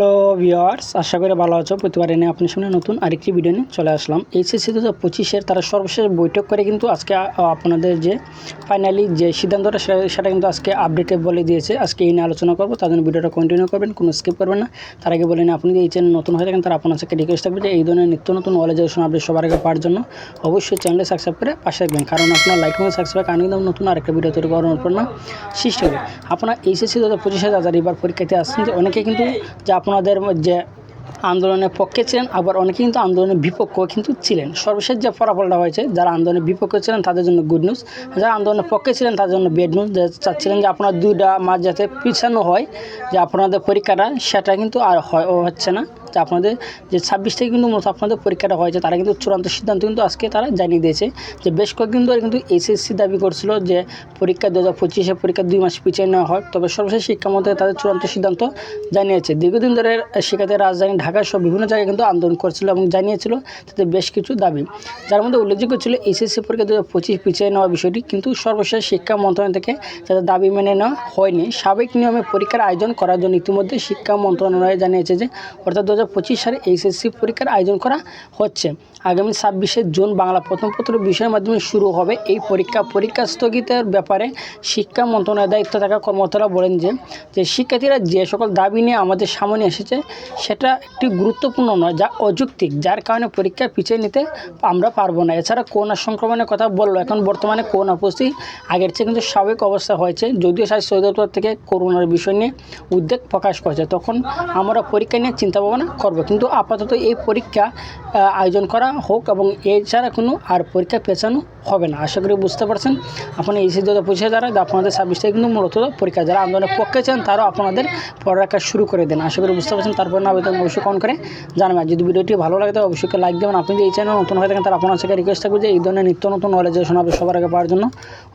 Hello viewers, আশা করি ভালো আছো। প্রতিবার এনে আপনার সামনে নতুন আরেকটি ভিডিও নিয়ে চলে আসলাম। এইচএসসি 2025-এর তারা সর্বশেষ বৈঠক করে কিন্তু আজকে আপনাদের যে ফাইনালি যে সিদ্ধান্তটা সেটা কিন্তু আজকে আপডেটে বলে দিয়েছে। আজকে এই নিয়ে আলোচনা করবো, তার জন্য ভিডিওটা কন্টিনিউ করবেন, কোনো স্কিপ করবেন না। তার আগে বলে নিন, আপনি যদি এই চ্যানেল নতুন হয়ে থাকেন তারা আপনার সাথে রিকোয়েস্ট থাকবে যে এই ধরনের নিত্য নতুন নলেজেশন আপডেট সবার আগে পাওয়ার জন্য অবশ্যই চ্যানেলে সাবস্ক্রাইব করে পাশে রাখবেন, কারণ আপনার লাইক এবং সাবস্ক্রাইব কারণে কিন্তু নতুন আরেকটা ভিডিও তৈরি করার অনুপ্রেরণা সৃষ্টি হবে। আপনার এইচএসসি 2025-এ যারা এবার পরীক্ষাতে আসছেন, যে অনেকে কিন্তু যে আপনাদের যে আন্দোলনের পক্ষে ছিলেন, আবার অনেকে কিন্তু আন্দোলনের বিপক্ষেও কিন্তু ছিলেন। সর্বশেষ যে ফলাফলটা হয়েছে, যারা আন্দোলনের বিপক্ষে ছিলেন তাদের জন্য গুড নিউজ, যারা আন্দোলনের পক্ষে ছিলেন তাদের জন্য ব্যাড নিউজ। চাচ্ছিলেন যে আপনার 2টা মাস যাতে পিছানো হয়, যে আপনাদের পরীক্ষাটা সেটা কিন্তু আর হচ্ছে না। যে আপনাদের যে 26 থেকে কিন্তু মূলত আপনাদের পরীক্ষাটা হয়েছে, তারা কিন্তু চূড়ান্ত সিদ্ধান্ত কিন্তু আজকে তারা জানিয়ে দিয়েছে। যে বেশ কয়েকদিন ধরে কিন্তু এইচএসসি দাবি করছিল যে পরীক্ষা 2025-এ পরীক্ষা 2 মাস পিছিয়ে নেওয়া হয়, তবে সর্বশেষ শিক্ষা মন্ত্রণালয় তাদের চূড়ান্ত সিদ্ধান্ত জানিয়েছে। দীর্ঘদিন ধরে শিক্ষার্থীর রাজধানী ঢাকা সহ বিভিন্ন জায়গায় কিন্তু আন্দোলন করছিল এবং জানিয়েছিল তাদের বেশ কিছু দাবি, যার মধ্যে উল্লেখযোগ্য ছিল এইচএসসি পরীক্ষা 2025 পিছিয়ে নেওয়া বিষয়টি। কিন্তু সর্বশেষ শিক্ষা মন্ত্রণালয় থেকে তাদের দাবি মেনে নেওয়া হয়নি। স্বাভাবিক নিয়মে পরীক্ষার আয়োজন করার জন্য ইতিমধ্যে শিক্ষা মন্ত্রণালয় জানিয়েছে যে অর্থাৎ 2025 সালে এইচএসসি পরীক্ষার আয়োজন করা হচ্ছে। আগামী 26শে জুন বাংলা প্রথম পত্র বিষয়ের মাধ্যমে শুরু হবে এই পরীক্ষা স্থগিতের ব্যাপারে শিক্ষা মন্ত্রণালয়ের দায়িত্ব থাকা কর্মকর্তারা বলেন যে শিক্ষার্থীরা যে সকল দাবি নিয়ে আমাদের সামনে এসেছে সেটা একটি গুরুত্বপূর্ণ নয়, যা অযৌক্তিক, যার কারণে পরীক্ষা পিছিয়ে নিতে আমরা পারবো না। এছাড়া করোনা সংক্রমণের কথা বললো, এখন বর্তমানে করোনা পরিস্থিতি আগের চেয়ে কিন্তু স্বাভাবিক অবস্থা হয়েছে। যদিও স্বাস্থ্য অধিদপ্তর থেকে করোনার বিষয় নিয়ে উদ্বেগ প্রকাশ করেছে, তখন আমরা পরীক্ষা নিয়ে চিন্তা ভাবনা করবো, কিন্তু আপাতত এই পরীক্ষা আয়োজন করা হোক এবং এছাড়া কোনো আর পরীক্ষা পেছানো হবে না। আশা করি বুঝতে পারছেন। আপনার এইচএসসি 2025 দ্বারা আপনাদের 26 থেকে কিন্তু মূলত পরীক্ষা, যারা আন্দোলনের পক্ষে চান তারাও আপনাদের পড়ালেখা শুরু করে দেন। আশা করি বুঝতে পারছেন। তারপর না আবেদন অবশ্যই কমেন্ট করে জানাবেন। যদি ভিডিওটি ভালো লাগে তাহলে অবশ্যই লাইক দেবেন। আপনি যদি এই চ্যানেল নতুন হয়ে থাকেন তারা আপনার সাথে রিকোয়েস্ট থাকবে যে এই ধরনের নিত্য নতুন নলেজেশন আপনি সবার আগে পাওয়ার জন্য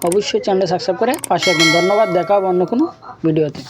অবশ্যই চ্যানেলটি সাবস্ক্রাইব করে পাশে রাখবেন। ধন্যবাদ। দেখা হবে অন্য কোনো ভিডিওতে।